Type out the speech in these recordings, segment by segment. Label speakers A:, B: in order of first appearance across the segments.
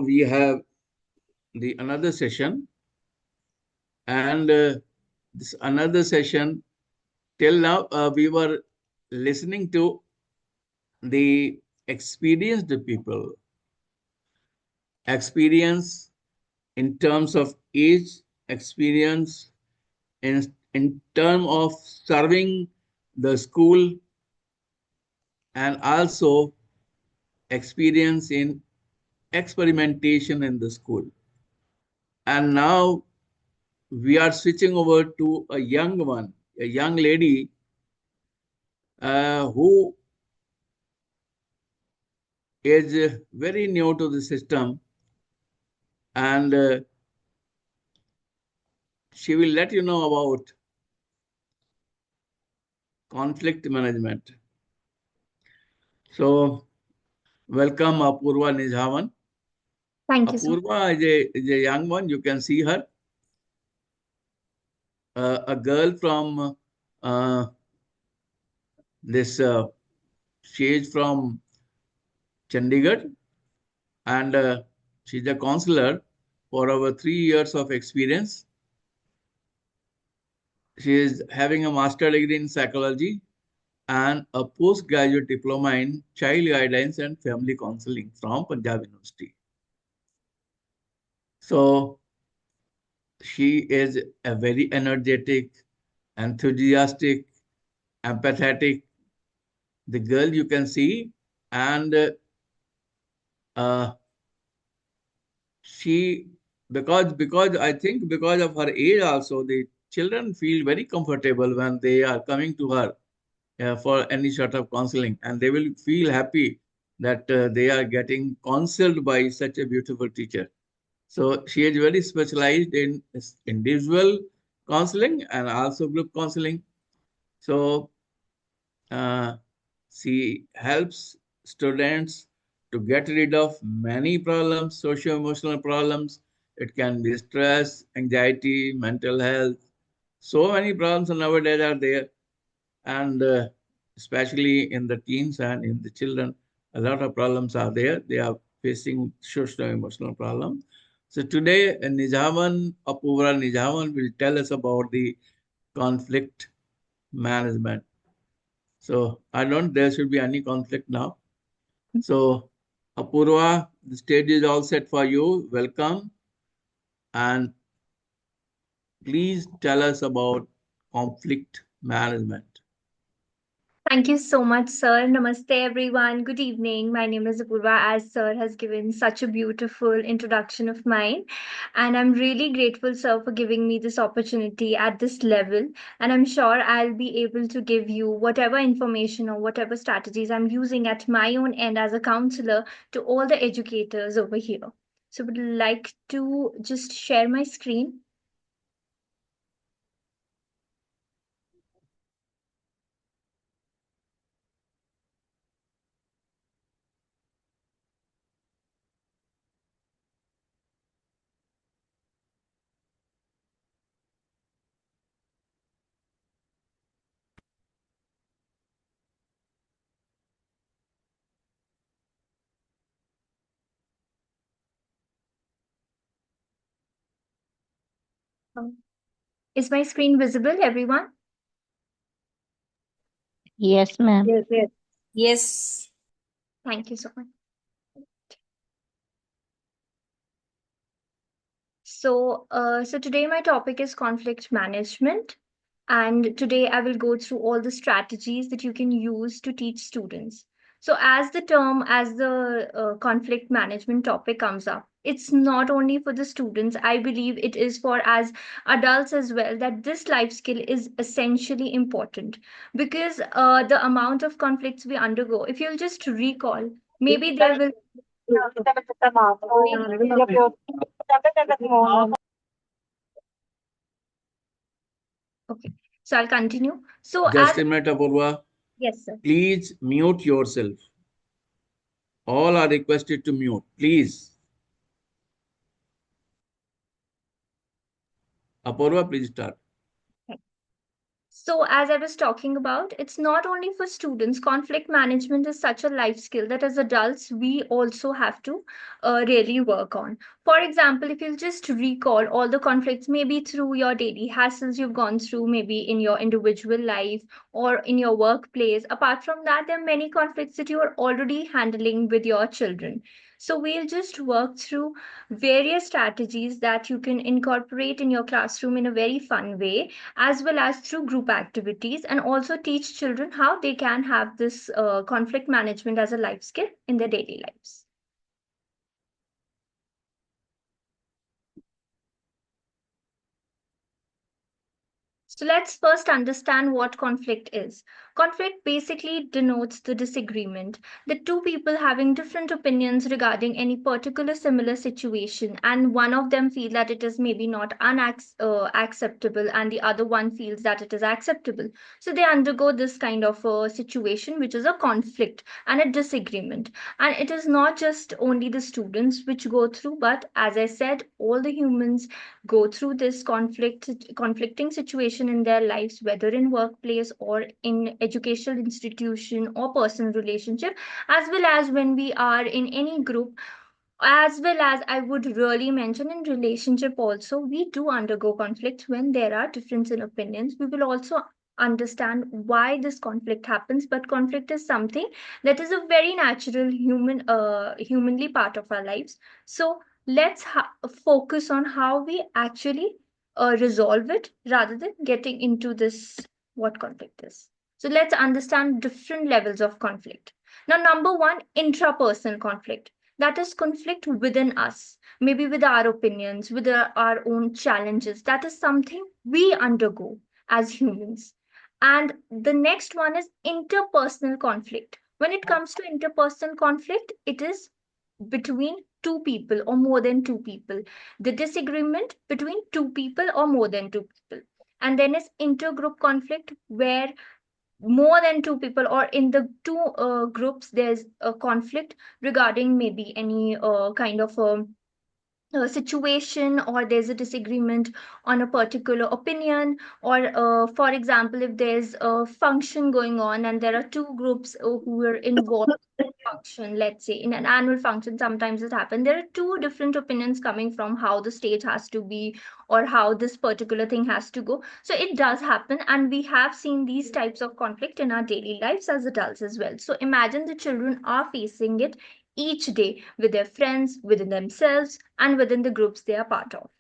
A: We have the another session, and this another session. Till now, we were listening to the experienced people, experience in terms of age, experience in term of serving the school, and also experience in experimentation in the school. And now we are switching over to a young one, a young lady who is very new to the system, and she will let you know about conflict management. So, welcome Apoorva Nijhawan.
B: Thank you so much.
A: Apoorva is a young one. You can see her, a girl from this. She is from Chandigarh, and she's a counselor for over 3 years of experience. She is having a master degree in psychology and a postgraduate diploma in child guidance and family counseling from Punjab University. So she is a very energetic, enthusiastic, empathetic, the girl you can see, and uh, she because I think because of her age also, the children feel very comfortable when they are coming to her for any sort of counseling, and they will feel happy that they are getting counseled by such a beautiful teacher. So she is very specialized in individual counseling and also group counseling. So uh, she helps students to get rid of many problems, socio-emotional problems. It can be stress, anxiety, mental health. So many problems nowadays are there, and especially in the teens and in the children, a lot of problems are there. They are facing socio-emotional problems. So today, Nijhawan, Apoorva Nijhawan will tell us about the conflict management. So I don't, there should be any conflict now. So Apoorva, the stage is all set for you. Welcome. And please tell us about conflict management.
B: Thank you so much, sir. Namaste, everyone. Good evening. My name is Apoorva, as sir has given such a beautiful introduction of mine. And I'm really grateful, sir, for giving me this opportunity at this level. And I'm sure I'll be able to give you whatever information or whatever strategies I'm using at my own end as a counselor to all the educators over here. So, would like to just share my screen. Is my screen visible, everyone?
C: Yes, ma'am.
D: Yes, yes. Yes.
B: Thank you so much. So today my topic is conflict management, and today I will go through all the strategies that you can use to teach students. So, as the conflict management topic comes up, it's not only for the students. I believe it is for as adults as well. That this life skill is essentially important because the amount of conflicts we undergo. If you'll just recall, maybe there will okay. So I'll continue. So
A: Just
B: as
A: a minute, Apoorva.
B: yes, sir.
A: Please mute yourself. All are requested to mute. Please. Apoorva, please start.
B: So, as I was talking about, it's not only for students. Conflict management is such a life skill that as adults, we also have to really work on. For example, if you'll just recall all the conflicts, maybe through your daily hassles you've gone through, maybe in your individual life or in your workplace. Apart from that, there are many conflicts that you are already handling with your children. So, we'll just work through various strategies that you can incorporate in your classroom in a very fun way, as well as through group activities, and also teach children how they can have this conflict management as a life skill in their daily lives. So let's first understand what conflict is. Conflict basically denotes the disagreement, the two people having different opinions regarding any particular similar situation, and one of them feels that it is maybe not acceptable, and the other one feels that it is acceptable. So they undergo this kind of a situation, which is a conflict and a disagreement. And it is not just only the students which go through, but as I said, all the humans go through this conflicting situation in their lives, whether in workplace or in educational institution or personal relationship, as well as when we are in any group, as well as I would really mention in relationship also, we do undergo conflicts when there are difference in opinions. We will also understand why this conflict happens, but conflict is something that is a very natural humanly part of our lives. So let's focus on how we actually resolve it rather than getting into this what conflict is. So let's understand different levels of conflict. Now, number one, intrapersonal conflict, that is conflict within us, maybe with our opinions, with our own challenges. That is something we undergo as humans. And the next one is interpersonal conflict. When it comes to interpersonal conflict, it is between two people or more than two people, the disagreement between two people or more than two people. And then is intergroup conflict, where more than two people or in the two groups there's a conflict regarding maybe any kind of a situation, or there's a disagreement on a particular opinion, or for example, if there's a function going on and there are two groups who are involved function, let's say in an annual function, sometimes it happens there are two different opinions coming from how the stage has to be or how this particular thing has to go. So it does happen, and we have seen these types of conflict in our daily lives as adults as well. So imagine the children are facing it each day with their friends, within themselves, and within the groups they are part of.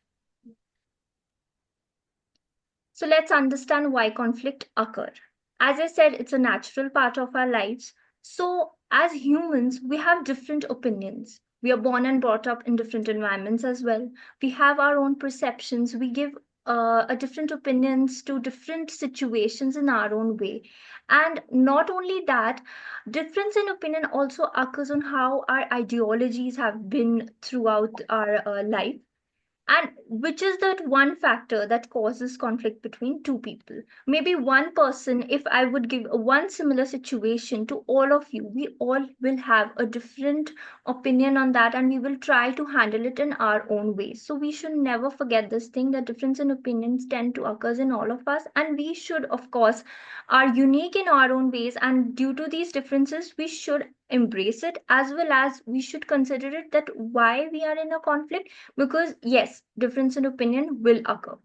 B: So let's understand why conflict occur. As I said, it's a natural part of our lives. So as humans, we have different opinions. We are born and brought up in different environments as well. We have our own perceptions. We give a different opinions to different situations in our own way. And not only that, difference in opinion also occurs on how our ideologies have been throughout our life, and which is that one factor that causes conflict between two people. Maybe one person, if I would give a one similar situation to all of you, we all will have a different opinion on that, and we will try to handle it in our own way. So we should never forget this thing, that difference in opinions tend to occur in all of us, and we should of course are unique in our own ways, and due to these differences we should embrace it, as well as we should consider it that why we are in a conflict, because yes, difference in opinion will occur.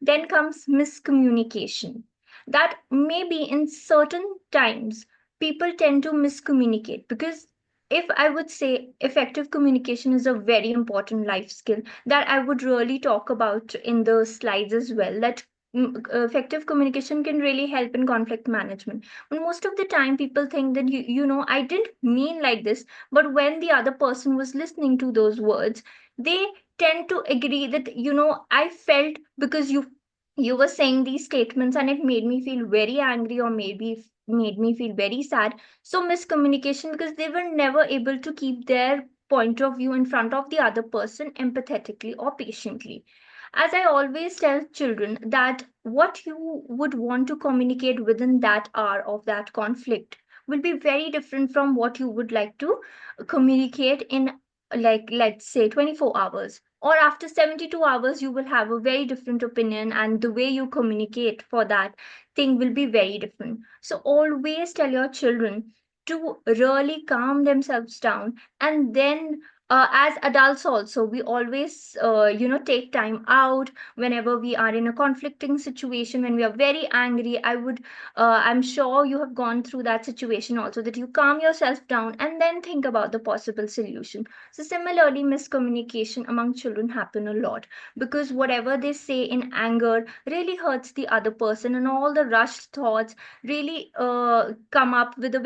B: Then comes miscommunication. That maybe in certain times people tend to miscommunicate, because if I would say effective communication is a very important life skill that I would really talk about in the slides as well, that effective communication can really help in conflict management. But most of the time people think that I didn't mean like this, but when the other person was listening to those words, they tend to agree that I felt because you were saying these statements and it made me feel very angry, or maybe made me feel very sad. So miscommunication, because they were never able to keep their point of view in front of the other person empathetically or patiently. As I always tell children, that what you would want to communicate within that hour of that conflict will be very different from what you would like to communicate in like let's say 24 hours, or after 72 hours you will have a very different opinion, and the way you communicate for that thing will be very different. So always tell your children to really calm themselves down. And then as adults also, we always take time out whenever we are in a conflicting situation, when we are very angry. I'm sure you have gone through that situation also, that you calm yourself down and then think about the possible solution. So similarly, miscommunication among children happen a lot, because whatever they say in anger really hurts the other person, and all the rushed thoughts really come up with a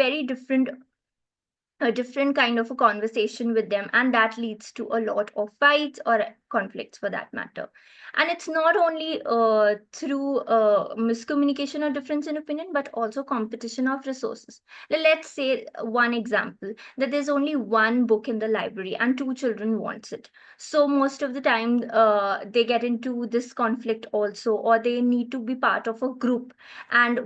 B: different kind of a conversation with them, and that leads to a lot of fights or conflicts for that matter. And it's not only through miscommunication or difference in opinion, but also competition of resources. Let's say one example, that there's only one book in the library and two children wants it. So most of the time they get into this conflict also, or they need to be part of a group, and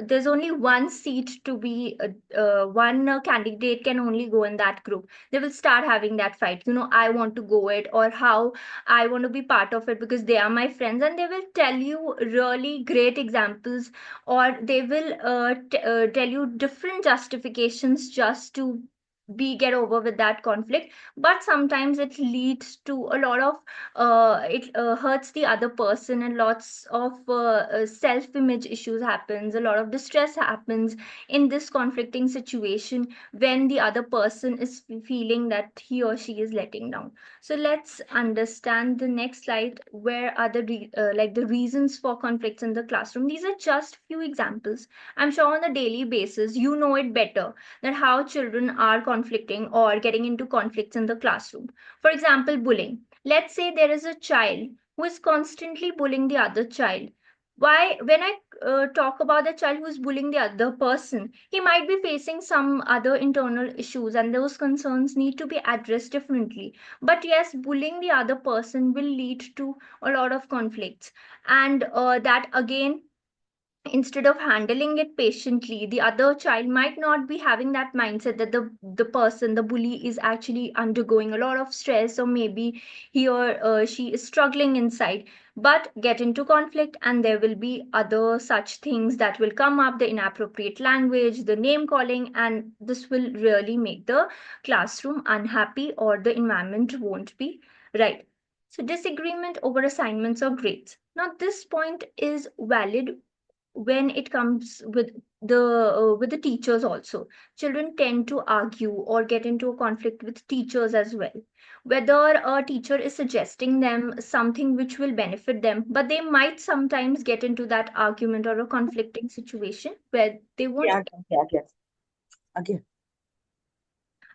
B: there's only one seat to be one candidate can only go in that group. They will start having that fight, I want to go it, or how I want to be part of it because they are my friends, and they will tell you really great examples, or they will tell you different justifications just to be get over with that conflict. But sometimes it leads to a lot of it hurts the other person, and lots of self image issues happens, a lot of distress happens in this conflicting situation, when the other person is feeling that he or she is letting down. So let's understand the next slide, where are the like the reasons for conflicts in the classroom. These are just few examples. I'm sure on a daily basis you know it better, that how children are conflicting or getting into conflicts in the classroom. For example, bullying. Let's say there is a child who is constantly bullying the other child. Why, when I talk about the child who is bullying the other person, he might be facing some other internal issues, and those concerns need to be addressed differently. But yes, bullying the other person will lead to a lot of conflicts, and that again, instead of handling it patiently, the other child might not be having that mindset that the person, the bully, is actually undergoing a lot of stress, or maybe he or she is struggling inside, but get into conflict, and there will be other such things that will come up, the inappropriate language, the name calling, and this will really make the classroom unhappy, or the environment won't be right. So disagreement over assignments or grades, now this point is valid when it comes with the teachers also. Children tend to argue or get into a conflict with teachers as well, whether a teacher is suggesting them something which will benefit them, but they might sometimes get into that argument or a conflicting situation where they won't.
D: Yeah, yeah, yeah. Again.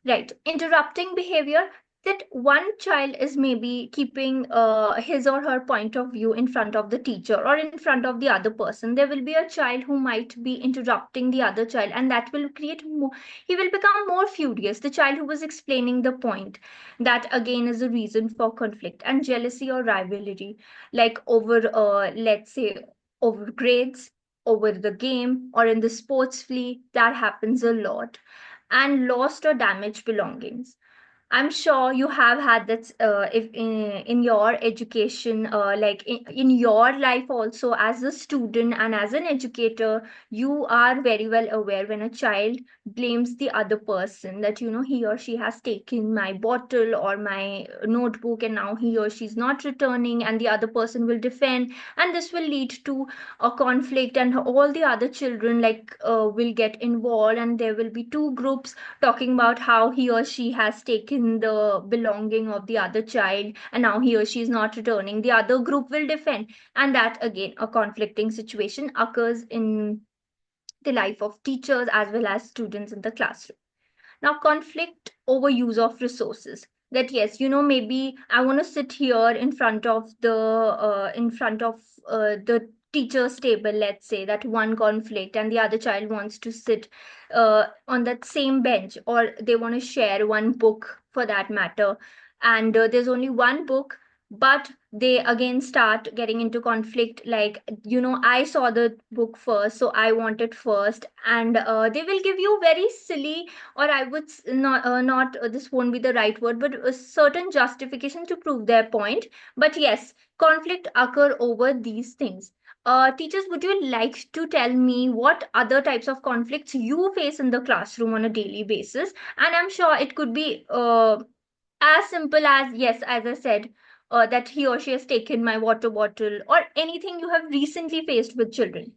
B: Right. Interrupting behavior, that one child is maybe keeping his or her point of view in front of the teacher or in front of the other person. There will be a child who might be interrupting the other child, and that will create more, he will become more furious. The child who was explaining the point, that again is a reason for conflict. And jealousy or rivalry, like over, let's say, over grades, over the game, or in the sports flee, that happens a lot. And lost or damaged belongings. I'm sure you have had that if in your education, like in your life also, as a student and as an educator, you are very well aware when a child blames the other person, that he or she has taken my bottle or my notebook, and now he or she's not returning, and the other person will defend, and this will lead to a conflict, and all the other children like will get involved, and there will be two groups talking about how he or she has taken the belonging of the other child, and now he or she is not returning. The other group will defend, and that again, a conflicting situation occurs in the life of teachers as well as students in the classroom. Now, conflict over use of resources. That yes, maybe I want to sit here in front of the teacher's table. Let's say that one conflict, and the other child wants to sit on that same bench, or they want to share one book for that matter. And there's only one book, but they again start getting into conflict, like, I saw the book first, so I want it first. And they will give you very silly, or I would not this won't be the right word, but a certain justification to prove their point. But yes, conflict occur over these things. Teachers, would you like to tell me what other types of conflicts you face in the classroom on a daily basis? And I'm sure it could be as simple as, yes, as I said, that he or she has taken my water bottle, or anything you have recently faced with children.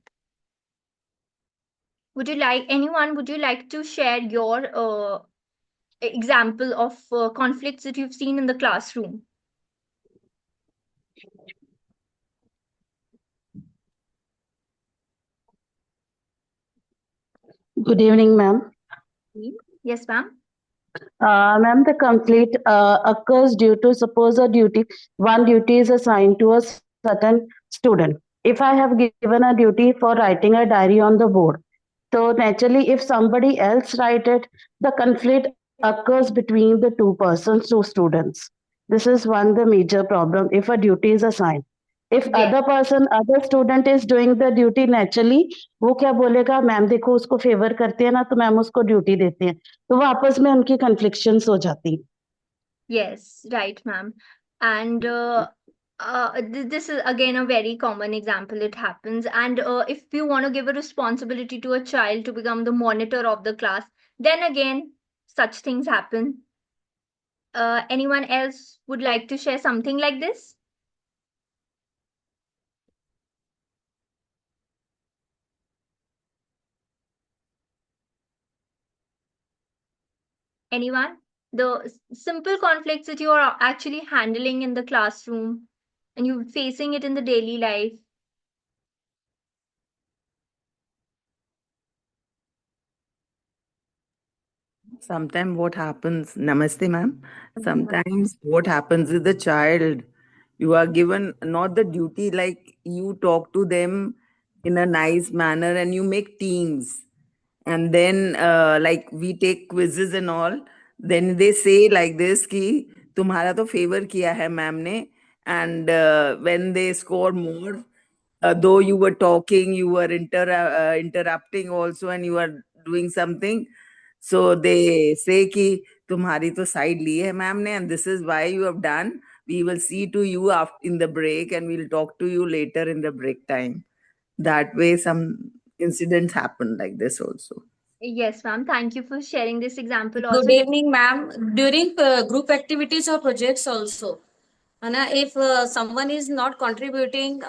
B: Would you like to share your example of conflicts that you've seen in the classroom?
C: Good evening, ma'am.
B: Yes, ma'am.
C: Ma'am, the conflict occurs due to suppose a duty. One duty is assigned to a certain student. If I have given a duty for writing a diary on the board, so naturally, if somebody else write it, the conflict occurs between the two persons, two students. This is one the major problem if a duty is assigned. If
B: Yes.
C: other student is doing the duty naturally, वो क्या बोलेगा, ma'am देखो उसको favour करते हैं ना, तो ma'am उसको ड्यूटी देते हैं, तो वो आपस में उनकी कन्फ्लिक्शंस हो जाती हैं.
B: Yes, right, ma'am. And this is again a very common example. It happens. And if you want to give a responsibility to a child to become the monitor of the class, then again, such things happen. Anyone else would like to share something like this? Anyone? The simple conflicts that you are actually handling in the classroom and you're facing it in the daily life.
D: Sometimes what happens, Namaste, ma'am. Sometimes what happens is the child, you are given not the duty, like you talk to them in a nice manner and you make teams. And then, like we take quizzes and all, then they say like this ki, तुम्हारा तो favor किया है ma'am ने. And when they score more, though you were talking, you were interrupting also, and you were doing something, so they say कि तुम्हारी तो side ली है ma'am ने, and this is why you have done. We will see to you after in the break, and we'll talk to you later in the break time. That way, some incidents happen like this also.
B: Yes, ma'am. Thank you for sharing this example also.
E: Good evening, ma'am. During group activities or projects also, if someone is not contributing,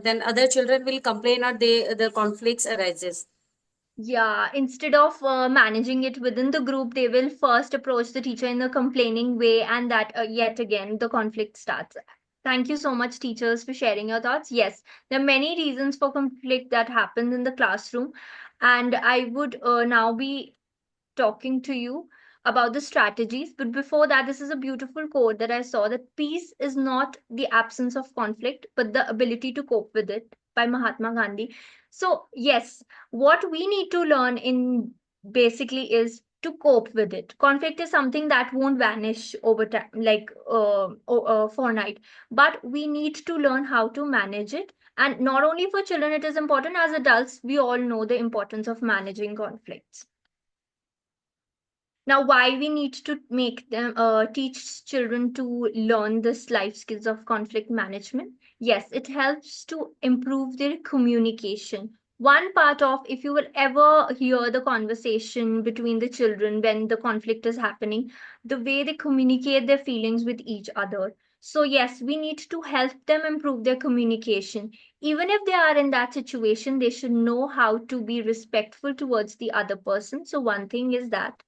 E: then other children will complain or the conflicts arises.
B: Yeah, instead of managing it within the group, they will first approach the teacher in a complaining way, and that yet again the conflict starts. Thank you so much, teachers, for sharing your thoughts. Yes, there are many reasons for conflict that happens in the classroom, and I would now be talking to you about the strategies. But before that, this is a beautiful quote that I saw, that peace is not the absence of conflict, but the ability to cope with it, by Mahatma Gandhi. So, yes, what we need to learn in basically is to cope with it. Conflict is something that won't vanish over time, like fortnight, but we need to learn how to manage it. And not only for children, it is important. As adults, we all know the importance of managing conflicts. Now, why we need to make them teach children to learn this life skills of conflict management? Yes, it helps to improve their communication. One part of, if you will ever hear the conversation between the children when the conflict is happening, the way they communicate their feelings with each other. So yes, we need to help them improve their communication. Even if they are in that situation, they should know how to be respectful towards the other person. So one thing is that.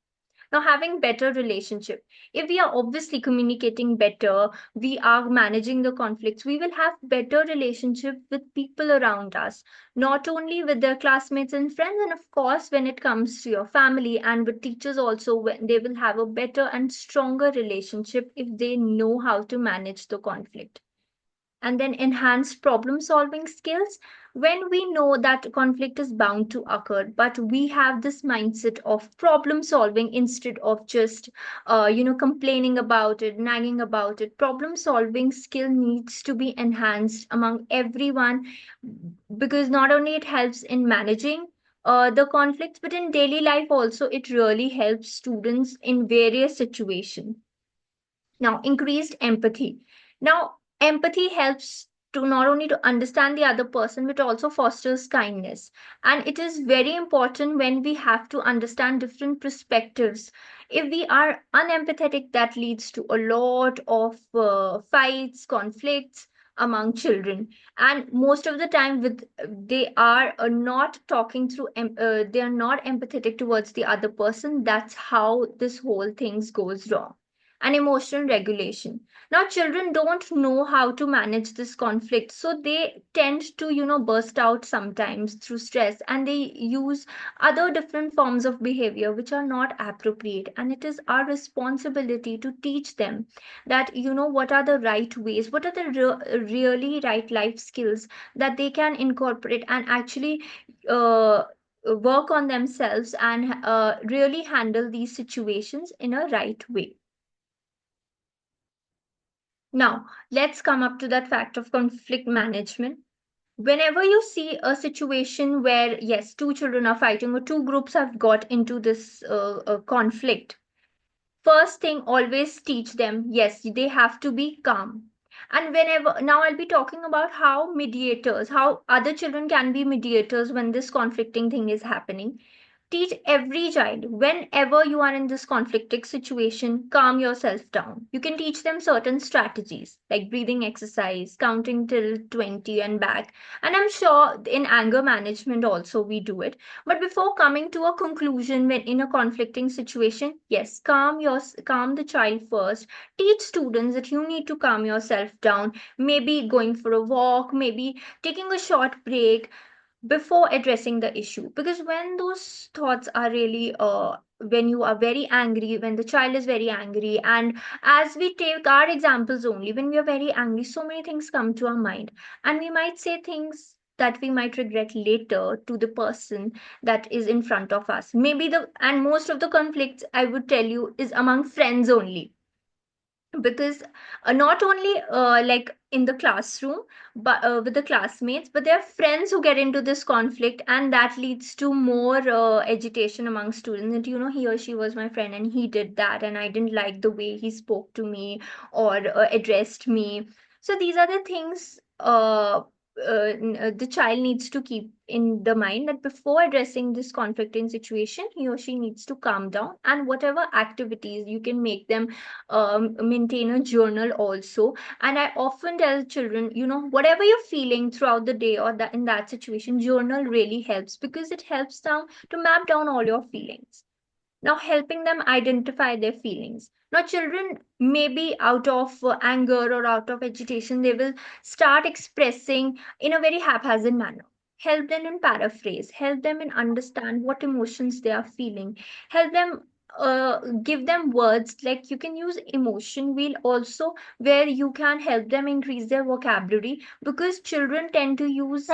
B: Now, having better relationship, if we are obviously communicating better, we are managing the conflicts, we will have better relationship with people around us, not only with their classmates and friends, and of course when it comes to your family and with teachers also, when they will have a better and stronger relationship if they know how to manage the conflict. and then enhanced problem solving skills. When we know that conflict is bound to occur, but we have this mindset of problem solving instead of just complaining about it, nagging about it. Problem solving skill needs to be enhanced among everyone, because not only it helps in managing the conflicts, but in daily life also it really helps students in various situations. Now, increased empathy. Now, empathy helps to not only to understand the other person, but also fosters kindness. And it is very important when we have to understand different perspectives. If we are unempathetic, that leads to a lot of fights, conflicts among children. And most of the time, with they are not talking through, they are not empathetic towards the other person. That's how this whole things goes wrong. And emotional regulation. Now, children don't know how to manage this conflict, so they tend to, burst out sometimes through stress, and they use other different forms of behavior which are not appropriate. And it is our responsibility to teach them that, what are the right ways, what are the really right life skills that they can incorporate and actually work on themselves and really handle these situations in a right way. Now, let's come up to that fact of conflict management. Whenever you see a situation where, yes, two children are fighting or two groups have got into this conflict, first thing, always teach them, yes, they have to be calm. And whenever, now I'll be talking about how mediators, how other children can be mediators when this conflicting thing is happening. Teach every child, whenever you are in this conflicted situation, calm yourself down. You can teach them certain strategies like breathing exercise, counting till 20 and back. And I'm sure in anger management also we do it. But before coming to a conclusion when in a conflicting situation, yes, calm the child first. Teach students that you need to calm yourself down. Maybe going for a walk, maybe taking a short break before addressing the issue, because when those thoughts are really when you are very angry, when the child is very angry, and as we take our examples only, when we are very angry, so many things come to our mind, and we might say things that we might regret later to the person that is in front of us. Maybe the and most of the conflicts, I would tell you, is among friends only, because not only like in the classroom but with the classmates, but there are friends who get into this conflict, and that leads to more agitation among students, that he or she was my friend and he did that and I didn't like the way he spoke to me or addressed me. So these are the things the child needs to keep in the mind, that before addressing this conflicting situation, he or she needs to calm down, and whatever activities you can make them maintain a journal also. And I often tell children, whatever you're feeling throughout the day or that in that situation, journal really helps, because it helps them to map down all your feelings. Now, helping them identify their feelings. Now, children maybe out of anger or out of agitation, they will start expressing in a very haphazard manner. Help them in paraphrase, help them in understand what emotions they are feeling, help them give them words like you can use emotion wheel also, where you can help them increase their vocabulary, because children tend to use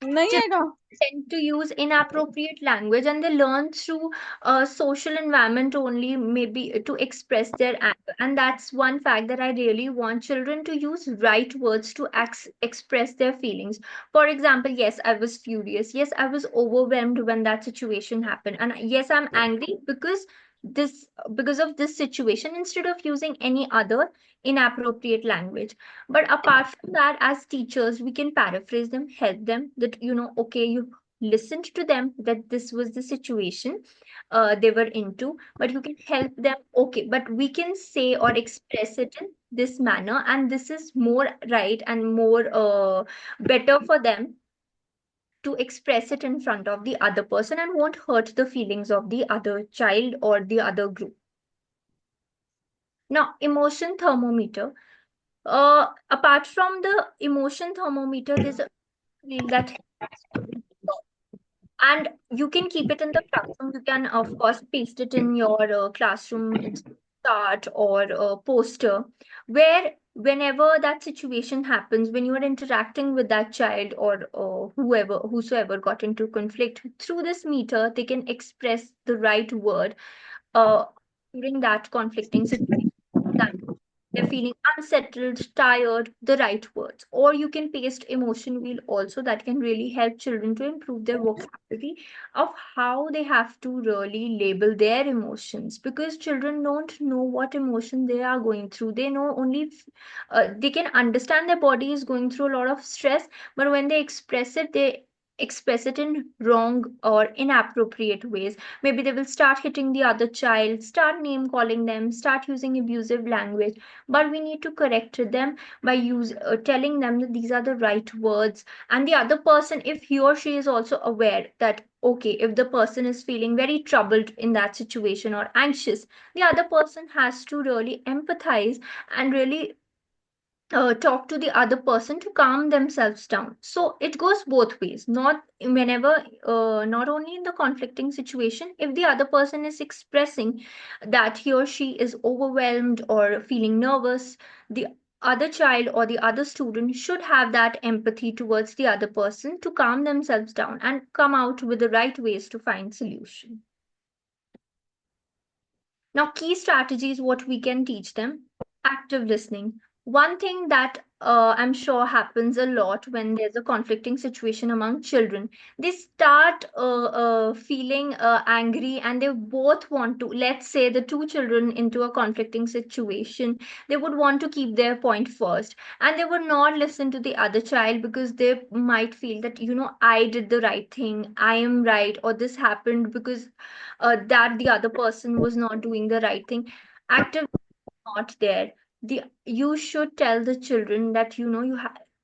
F: नहीं
B: children
F: आएगा
B: tend to use inappropriate language, and they learn through a social environment only, maybe to express their anger. And that's one fact that I really want children to use right words to express their feelings. For example, yes, I was furious, yes, I was overwhelmed when that situation happened, and yes, I'm angry this because of this situation, instead of using any other inappropriate language. But apart from that, as teachers, we can paraphrase them, help them that, okay, you listened to them, that this was the situation they were into, but you can help them, okay, but we can say or express it in this manner, and this is more right and more better for them to express it in front of the other person, and won't hurt the feelings of the other child or the other group. Now, emotion thermometer. Apart from the emotion thermometer, there's a wheel that, and you can keep it in the classroom. You can, of course, paste it in your classroom chart or a poster, where whenever that situation happens, when you are interacting with that child or whosoever got into conflict, through this meter they can express the right word uh, during that conflicting situation. They're feeling unsettled, tired, the right words. Or you can paste emotion wheel also, that can really help children to improve their vocabulary of how they have to really label their emotions, because children don't know what emotion they are going through. They know only they can understand their body is going through a lot of stress, but when they express it in wrong or inappropriate ways. Maybe they will start hitting the other child, start name calling them, start using abusive language, but we need to correct them by telling them that these are the right words. And the other person, if he or she is also aware that okay, if the person is feeling very troubled in that situation or anxious, the other person has to really empathize and really talk to the other person to calm themselves down. So it goes both ways. Not only in the conflicting situation, if the other person is expressing that he or she is overwhelmed or feeling nervous, the other child or the other student should have that empathy towards the other person to calm themselves down and come out with the right ways to find solution. Now, key strategies, what we can teach them: active listening. One thing that I'm sure happens a lot when there's a conflicting situation among children, they start feeling angry and they both want to, let's say, the two children into a conflicting situation, they would want to keep their point first and they would not listen to the other child because they might feel that, I did the right thing, I am right, or this happened because that the other person was not doing the right thing. Active not there. You should tell the children that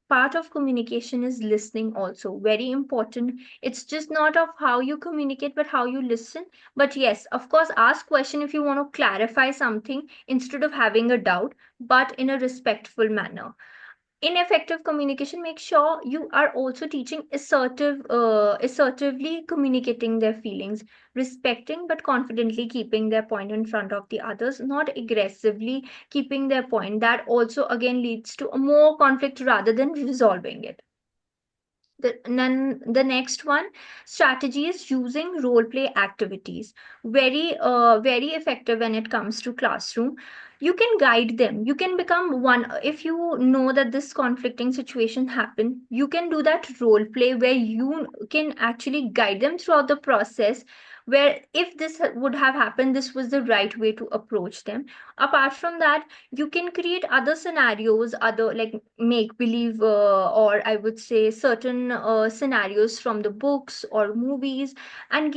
B: part of communication is listening also, very important. It's just not of how you communicate but how you listen. But yes, of course, ask question if you want to clarify something instead of having a doubt, but in a respectful manner. In effective communication, make sure you are also teaching assertively communicating their feelings, respecting but confidently keeping their point in front of the others, not aggressively keeping their point. That also again leads to a more conflict rather than resolving it. The next one strategy is using role play activities. Very effective when it comes to classroom. You can guide them, you can become one. If you know that this conflicting situation happened, you can do that role play where you can actually guide them throughout the process, where if would have happened, this was the right way to approach them. Apart from that, you can create other scenarios, other like make believe, or I would say certain scenarios from the books or movies, and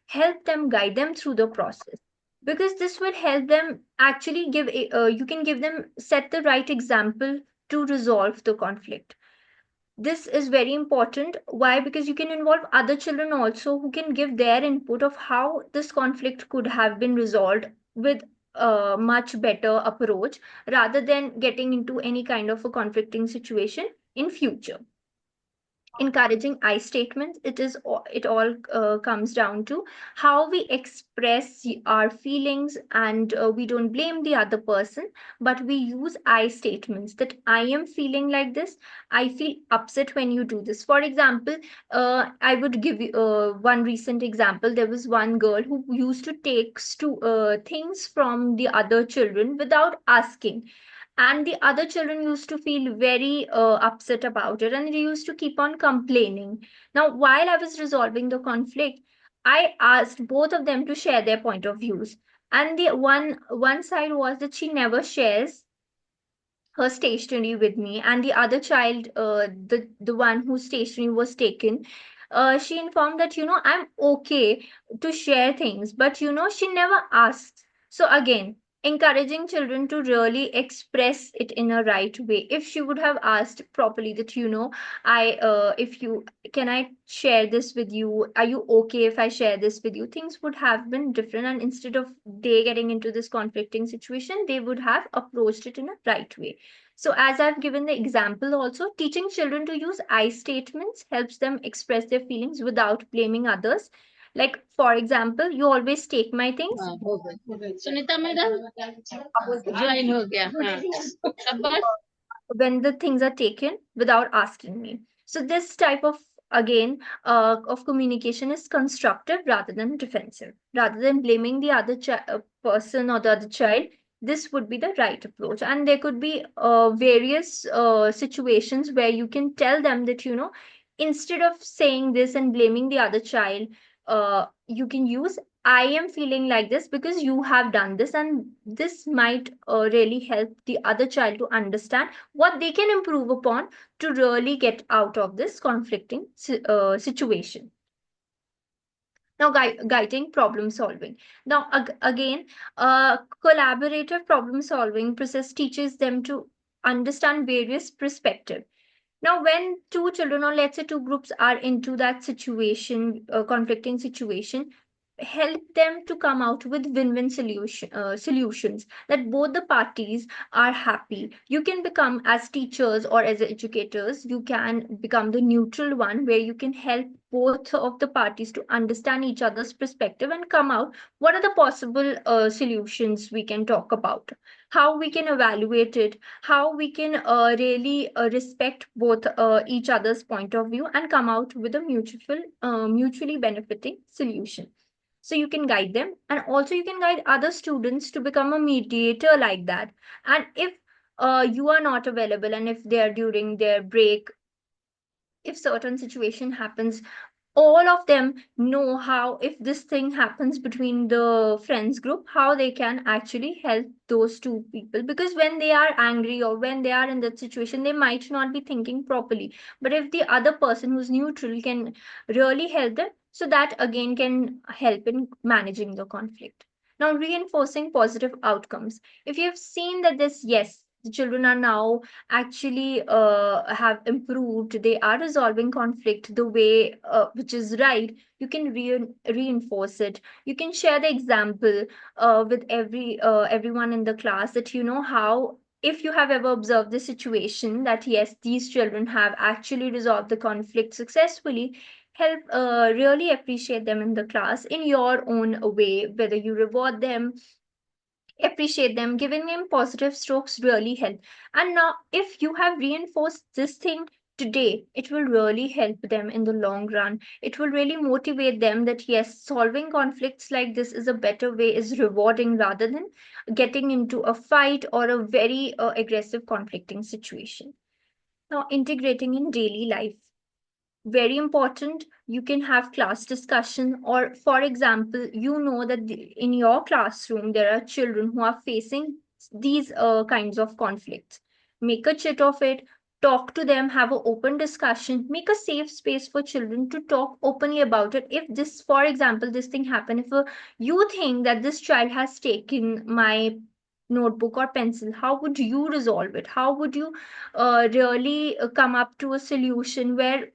B: help them, guide them through the process, because this will help them actually you can give them, set the right example to resolve the conflict. This is very important. Why? Because you can involve other children also who can give their input of how this conflict could have been resolved with a much better approach, rather than getting into any kind of a conflicting situation in future. Encouraging I statements, it all comes down to how we express our feelings, and we don't blame the other person, but we use I statements, that I am feeling like this, I feel upset when you do this. For example, I would give you one recent example. There was one girl who used to take things from the other children without asking, and the other children used to feel very upset about it, and they used to keep on complaining. Now, while I was resolving the conflict, I asked both of them to share their point of views, and the one side was that she never shares her stationery with me, and the other child, the one whose stationery was taken, she informed that I'm okay to share things, but she never asked. So again, encouraging children to really express it in a right way. If she would have asked properly that I if you can I share this with you, are you okay if I share this with you, things would have been different, and instead of they getting into this conflicting situation, they would have approached it in a right way. So, as I've given the example also, teaching children to use I statements helps them express their feelings without blaming others. Like, for example, you always take my things.
F: हाँ हो गई Sunita madam join हो गया हाँ अब बस
B: When the things are taken without asking me. So this type of, again, of communication is constructive rather than defensive. Rather than blaming the other person or the other child, this would be the right approach. And there could be various situations where you can tell them that, instead of saying this and blaming the other child, you can use, I am feeling like this because you have done this, and this might really help the other child to understand what they can improve upon to really get out of this conflicting situation. Now, guiding problem solving. Now, again, collaborative problem solving process teaches them to understand various perspectives. Now, when two children, or let's say two groups, are into that situation, conflicting situation, help them to come out with win-win solutions that both the parties are happy. You can become, as teachers or as educators, you can become the neutral one, where you can help both of the parties to understand each other's perspective and come out what are the possible solutions we can talk about, how we can evaluate it, how we can really respect both each other's point of view and come out with a mutually benefiting solution. So you can guide them, and also you can guide other students to become a mediator like that. And if you are not available, and if they are during their break, if certain situation happens, all of them know how, if this thing happens between the friends group, how they can actually help those two people. Because when they are angry or when they are in that situation, they might not be thinking properly, but if the other person who's neutral can really help them, so that again can help in managing the conflict. Now, reinforcing positive outcomes. If you've seen that this, yes, the children are now actually have improved, they are resolving conflict the way which is right, you can reinforce it. You can share the example with everyone in the class, that how, if you have ever observed the situation that yes, these children have actually resolved the conflict successfully, help really appreciate them in the class in your own way, whether you reward them, appreciate them, giving them positive strokes really help. And now, if you have reinforced this thing today, it will really help them in the long run. It will really motivate them that yes, solving conflicts like this is a better way, is rewarding, rather than getting into a fight or a very aggressive conflicting situation. Now, integrating in daily life, very important. You can have class discussion, or for example, that in your classroom there are children who are facing these kinds of conflicts. Make a chit of it, talk to them, have an open discussion, make a safe space for children to talk openly about it. If this, for example, this thing happen, if you think that this child has taken my notebook or pencil, how would you resolve it? How would you really come up to a solution where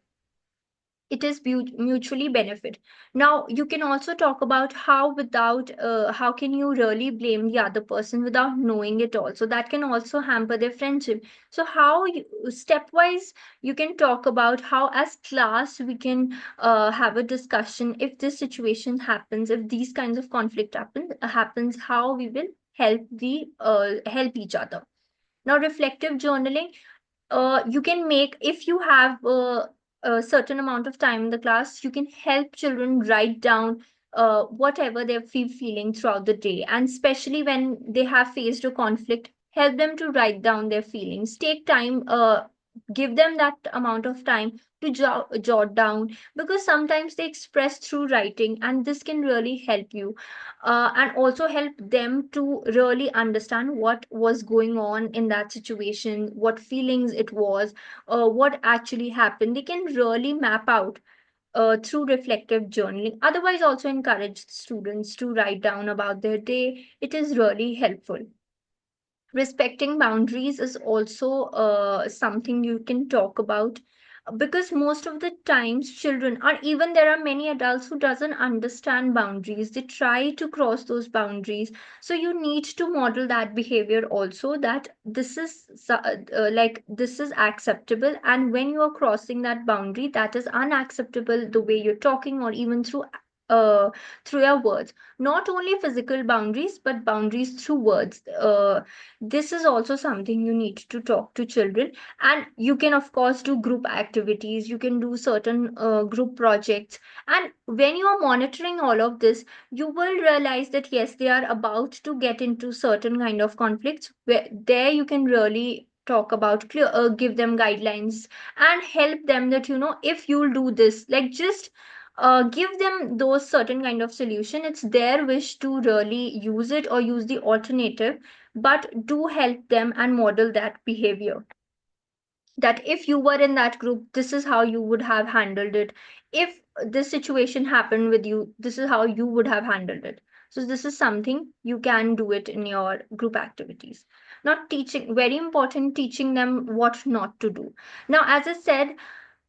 B: it is mutually benefit? Now, you can also talk about how, without how can you really blame the other person without knowing it also, that can also hamper their friendship. So how you, stepwise, you can talk about how as class we can have a discussion, if this situation happens, if these kinds of conflict happens, how we will help each other. Now, reflective journaling, you can make, if you have a certain amount of time in the class, you can help children write down whatever they feel feeling throughout the day, and especially when they have faced a conflict, help them to write down their feelings. Take time, give them that amount of time to jot down, because sometimes they express through writing, and this can really help you, and also help them to really understand what was going on in that situation, what feelings it was, what actually happened. They can really map out through reflective journaling. Otherwise, also encourage students to write down about their day. It is really helpful. Respecting boundaries is also something you can talk about, because most of the times children, or even there are many adults who doesn't understand boundaries, they try to cross those boundaries. So you need to model that behavior also, that this is like this is acceptable, and when you are crossing that boundary, that is unacceptable, the way you're talking or even through through your words. Not only physical boundaries, but boundaries through words. This is also something you need to talk to children. And you can, of course, do group activities. You can do certain group projects. And when you are monitoring all of this, you will realize that yes, they are about to get into certain kind of conflicts, where there you can really talk about clear, give them guidelines and help them that, if you'll do this, like, just give them those certain kind of solution. It's their wish to really use it or use the alternative, but do help them and model that behavior, that if you were in that group, this is how you would have handled it. If this situation happened with you, this is how you would have handled it. So this is something you can do it in your group activities. Not teaching, very important, teaching them what not to do. Now, as I said,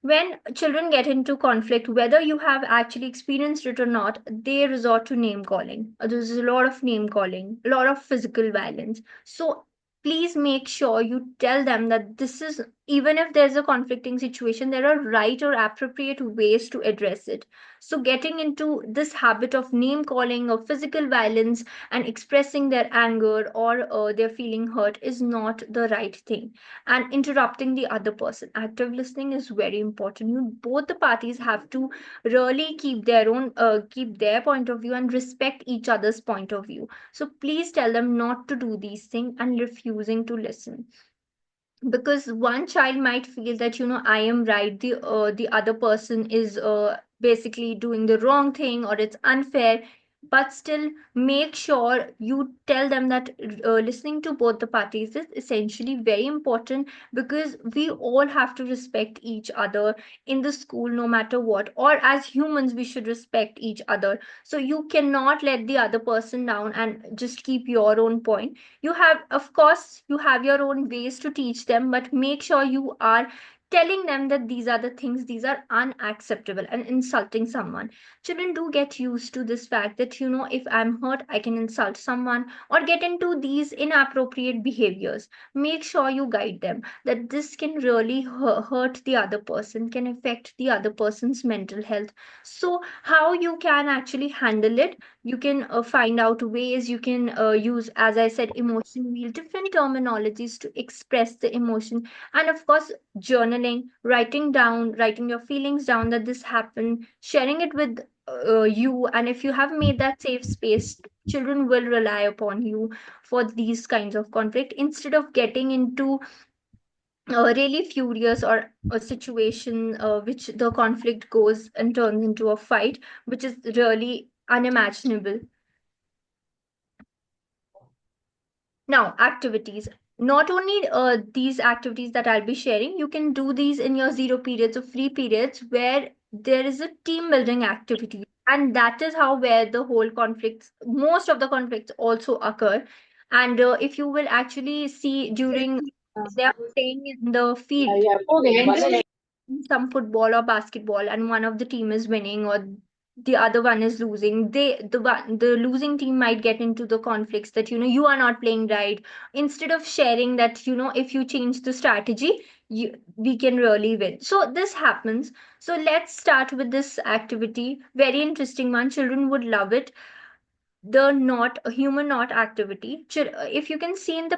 B: when children get into conflict, whether you have actually experienced it or not, they resort to name calling. There's a lot of name calling, a lot of physical violence. So please make sure you tell them that this is, even if there's a conflicting situation, there are right or appropriate ways to address it. So getting into this habit of name calling or physical violence and expressing their anger or their feeling hurt is not the right thing. And interrupting the other person, active listening is very important. You, both the parties have to really keep their point of view and respect each other's point of view. So please tell them not to do these things and refusing to listen, because one child might feel that, I am right, the other person is basically doing the wrong thing or it's unfair. But still, make sure you tell them that listening to both the parties is essentially very important, because we all have to respect each other in the school, no matter what, or as humans we should respect each other. So you cannot let the other person down and just keep your own point. You have, of course, you have your own ways to teach them, but make sure you are telling them that these are the things, these are unacceptable. And insulting someone, children do get used to this fact that, if I'm hurt, I can insult someone or get into these inappropriate behaviors. Make sure you guide them that this can really hurt the other person, can affect the other person's mental health. So how you can actually handle it, you can find out ways. You can use, as I said, emotion wheel, different terminologies to express the emotion. And of course, journaling, writing your feelings down, that this happened, sharing it with you. And if you have made that safe space, children will rely upon you for these kinds of conflict, instead of getting into really furious or a situation which the conflict goes and turns into a fight, which is really unimaginable. Now, activities. Not only these activities that I'll be sharing, you can do these in your zero periods or free periods where there is a team building activity. And that is how where the whole conflicts, most of the conflicts also occur. And if you will actually see during they are playing in the field, some football or basketball, and one of the team is winning or the other one is losing, the losing team might get into the conflicts that, you are not playing right. Instead of sharing that, if you change the strategy, we can really win. So this happens. So let's start with this activity, very interesting one, children would love it. The knot, a human knot activity. If you can see in the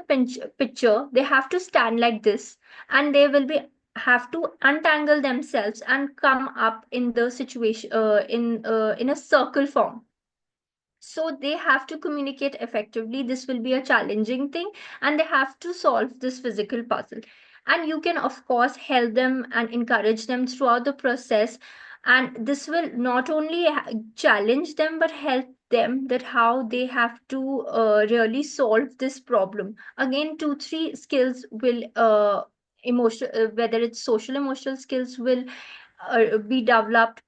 B: picture, they have to stand like this, and they will be have to untangle themselves and come up in the situation in a circle form. So they have to communicate effectively. This will be a challenging thing, and they have to solve this physical puzzle. And you can, of course, help them and encourage them throughout the process. And this will not only challenge them, but help them that how they have to really solve this problem. Again, 2 3 skills will emotional, whether it's social emotional skills will be developed,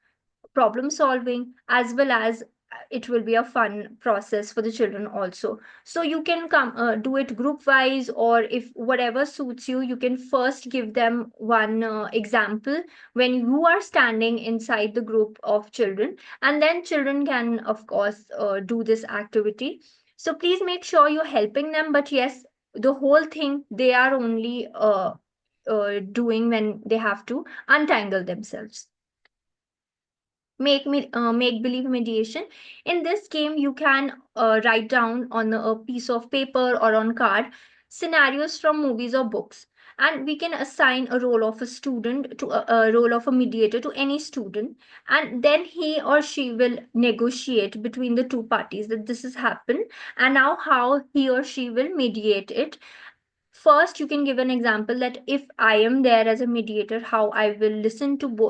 B: problem solving, as well as it will be a fun process for the children also. So you can come do it group wise, or if whatever suits you, you can first give them one example when you are standing inside the group of children, and then children can, of course, do this activity. So please make sure you're helping them, but yes, the whole thing they are only doing when they have to untangle themselves. make believe mediation. In this game, you can write down on a piece of paper or on card scenarios from movies or books, and we can assign a role of a student to a role of a mediator to any student, and then he or she will negotiate between the two parties that this has happened, and now how he or she will mediate it. First, you can give an example that if I am there as a mediator, how I will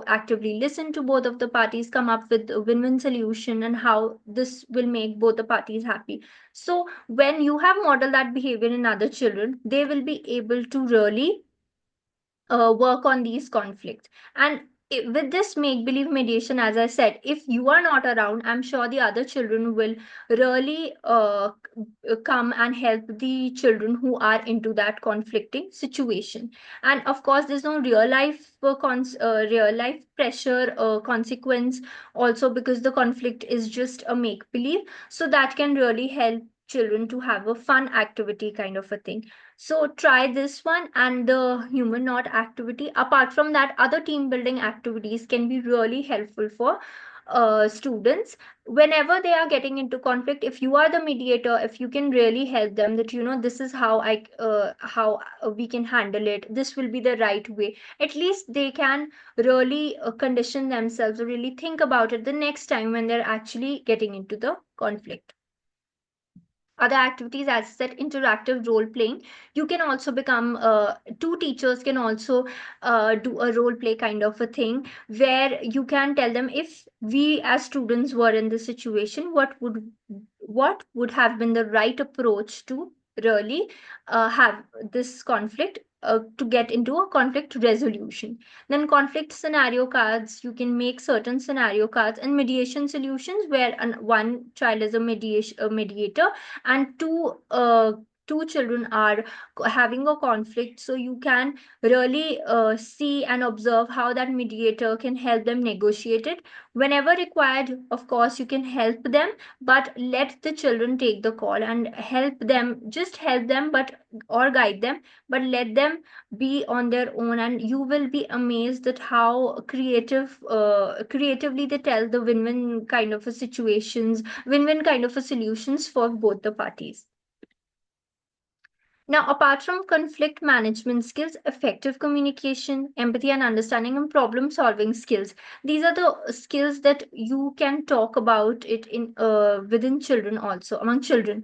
B: actively listen to both of the parties, come up with a win-win solution, and how this will make both the parties happy. So when you have modeled that behavior in other children, they will be able to really work on these conflicts. And with this make believe mediation, as I said, if you are not around, I'm sure the other children will really come and help the children who are into that conflicting situation. And of course, there's no real life pressure consequence also, because the conflict is just a make believe. So that can really help children to have a fun activity kind of a thing. So try this one and the human knot activity. Apart from that, other team building activities can be really helpful for students whenever they are getting into conflict. If you are the mediator, if you can really help them that, this is how we can handle it, this will be the right way, at least they can really condition themselves or really think about it the next time when they're actually getting into the conflict. Other activities, as I said, interactive role playing. You can also become two teachers can also do a role play kind of a thing, where you can tell them, if we as students were in this situation, what would have been the right approach to really have this conflict, to get into a conflict resolution. Then conflict scenario cards, you can make certain scenario cards, and mediation solutions, where one child is a mediator, and two children are having a conflict, so you can really see and observe how that mediator can help them negotiate it. Whenever required, of course, you can help them, but let the children take the call and help them, but or guide them, but let them be on their own, and you will be amazed at how creatively they tell the win-win kind of a solutions for both the parties. Now, apart from conflict management skills, effective communication, empathy and understanding, and problem solving skills, these are the skills that you can talk about it in within children, also among children.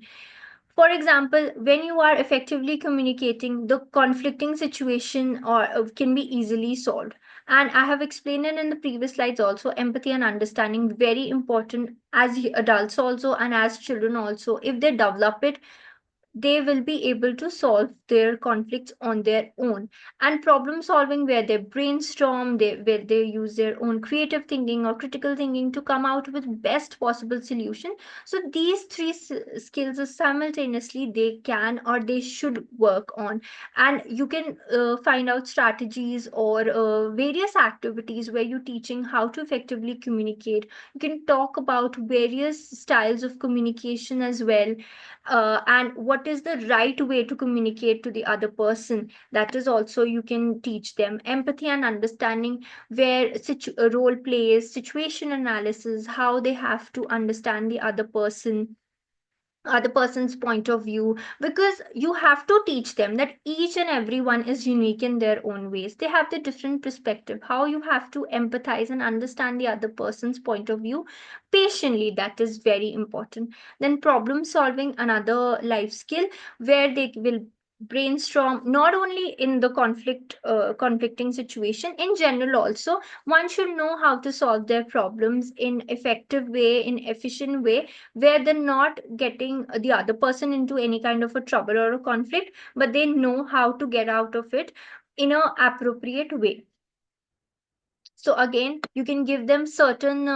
B: For example, when you are effectively communicating, the conflicting situation or can be easily solved. And I have explained it in the previous slides also. Empathy and understanding, very important as adults also and as children also. If they develop it, they will be able to solve their conflicts on their own. And problem solving, where they brainstorm, where they use their own creative thinking or critical thinking to come out with best possible solution. So these three skills are simultaneously they can or they should work on. And you can find out strategies or various activities where you're teaching how to effectively communicate. You can talk about various styles of communication as well, and what is the right way to communicate to the other person. That is also you can teach them. Empathy and understanding, where role plays, situation analysis, how they have to understand the other person's point of view, because you have to teach them that each and everyone is unique in their own ways. They have the different perspective, how you have to empathize and understand the other person's point of view patiently. That is very important. Then problem solving, another life skill, where they will brainstorm not only in the conflicting situation, in general also. One should know how to solve their problems in effective way, in efficient way, where they're not getting the other person into any kind of a trouble or a conflict, but they know how to get out of it in a appropriate way. So again, you can give them certain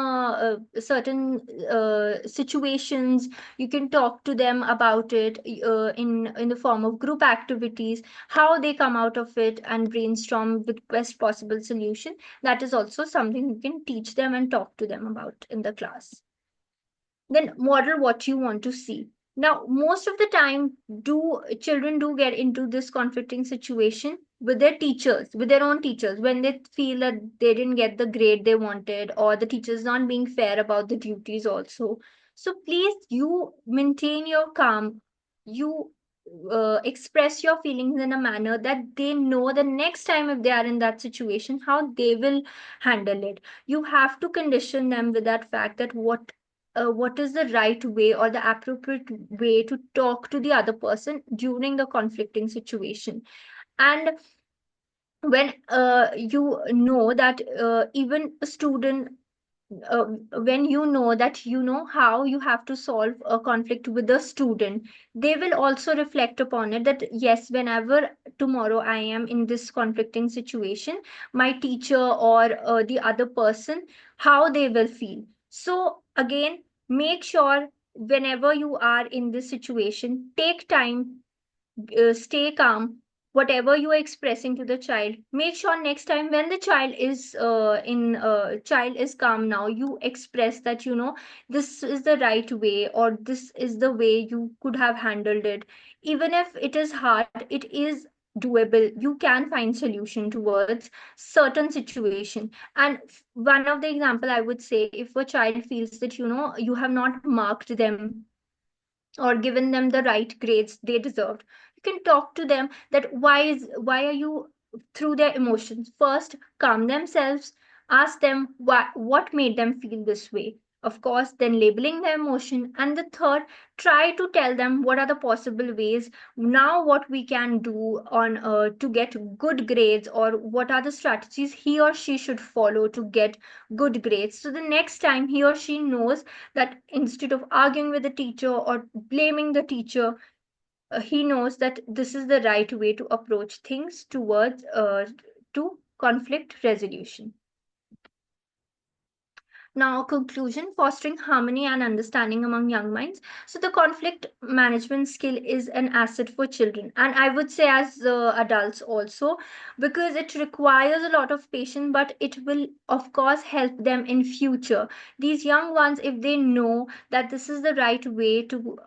B: situations. You can talk to them about it in the form of group activities, how they come out of it and brainstorm with best possible solution. That is also something you can teach them and talk to them about in the class. Then model what you want to see. Now, most of the time, do children do get into this conflicting situation with their teachers, with their own teachers, when they feel that they didn't get the grade they wanted, or the teachers not being fair about the duties also. So please, you maintain your calm. You express your feelings in a manner that they know the next time if they are in that situation, how they will handle it. You have to condition them with that fact that what is the right way or the appropriate way to talk to the other person during the conflicting situation. And when you know that even a student, uh, when you know that you know how you have to solve a conflict with a student, they will also reflect upon it, that yes, whenever tomorrow I am in this conflicting situation, my teacher or the other person, how they will feel. So again, make sure whenever you are in this situation, take time, stay calm. Whatever you are expressing to the child, make sure next time when the child is calm, now you express that this is the right way, or this is the way you could have handled it. Even if it is hard, it is doable. You can find solution towards certain situation. And one of the example I would say, if a child feels that you have not marked them or given them the right grades they deserved, you can talk to them that why are you, through their emotions first, calm themselves, ask them what made them feel this way, of course, then labeling the emotion. And the third, try to tell them what are the possible ways now, what we can do on to get good grades, or what are the strategies he or she should follow to get good grades, so the next time he or she knows that instead of arguing with the teacher or blaming the teacher, he knows that this is the right way to approach things towards to conflict resolution. Now, conclusion: fostering harmony and understanding among young minds. So, the conflict management skill is an asset for children, and I would say as adults also, because it requires a lot of patience, but it will, of course, help them in future. These young ones, if they know that this is the right way to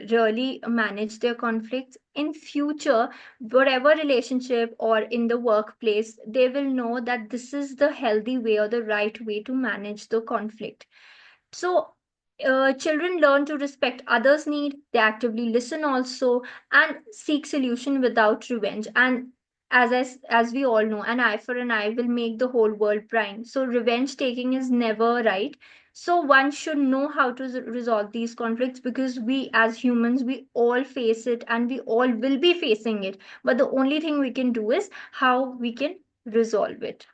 B: really manage their conflicts in future, whatever relationship or in the workplace, they will know that this is the healthy way or the right way to manage the conflict. So children learn to respect others need, they actively listen also, and seek solution without revenge. And as we all know, an eye for an eye will make the whole world blind, so revenge taking is never right. So one should know how to resolve these conflicts, because we as humans, we all face it and we all will be facing it, but the only thing we can do is how we can resolve it.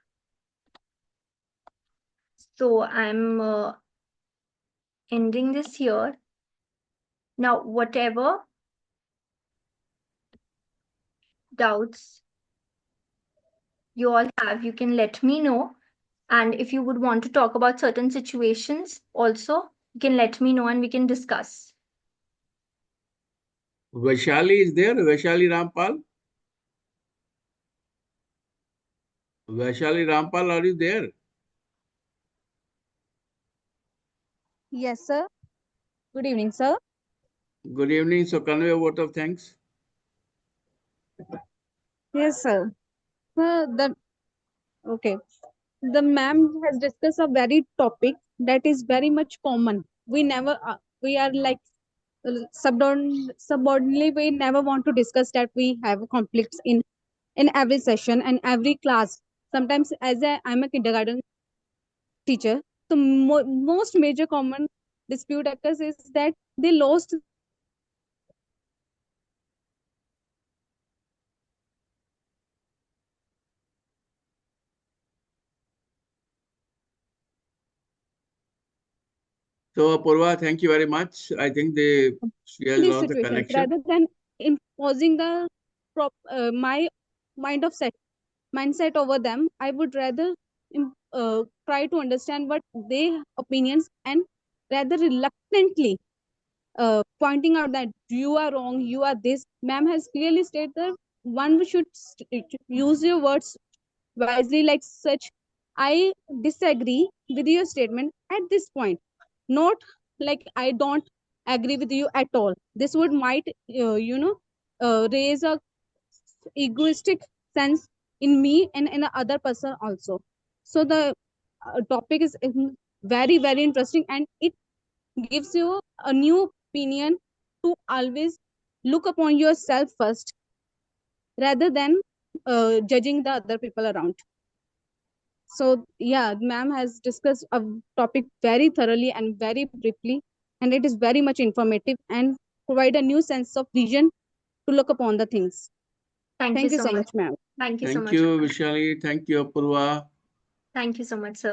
B: So I'm ending this here. Now, whatever doubts you all have, you can let me know. And if you would want to talk about certain situations also, you can let me know and we can discuss.
A: Vaishali is there? Vaishali Rampal? Vaishali Rampal, are you there?
G: Yes, sir. Good evening, sir.
A: Good evening. So convey a vote of thanks.
G: Yes, sir. Sir, okay. The ma'am has discussed a very topic that is very much common. We are like subordinately, we never want to discuss that we have conflicts in every session and every class. Sometimes, I'm a kindergarten teacher, the most major common dispute occurs is that they lost.
A: So Apoorva, thank you very much. I think she has
G: These
A: lost the
G: situations
A: connection.
G: rather than imposing my mind of set mindset over them. I would rather try to understand what their opinions, and rather reluctantly pointing out that you are wrong, you are this. Ma'am has clearly stated that one should use your words wisely, like such. I disagree with your statement at this point, not like I don't agree with you at all. This would might raise a egoistic sense in me and in the other person also. So the topic is very, very interesting, and it gives you a new opinion to always look upon yourself first rather than judging the other people around. So yeah, ma'am has discussed a topic very thoroughly and very briefly, and it is very much informative and provide a new sense of vision to look upon the things.
B: Thank you
G: Thank you
B: so
G: so
B: much.
G: much, ma'am.
B: Thank you so
A: Thank
B: much.
A: you, Vishali. Thank you, Apoorva.
B: Thank you so much, sir.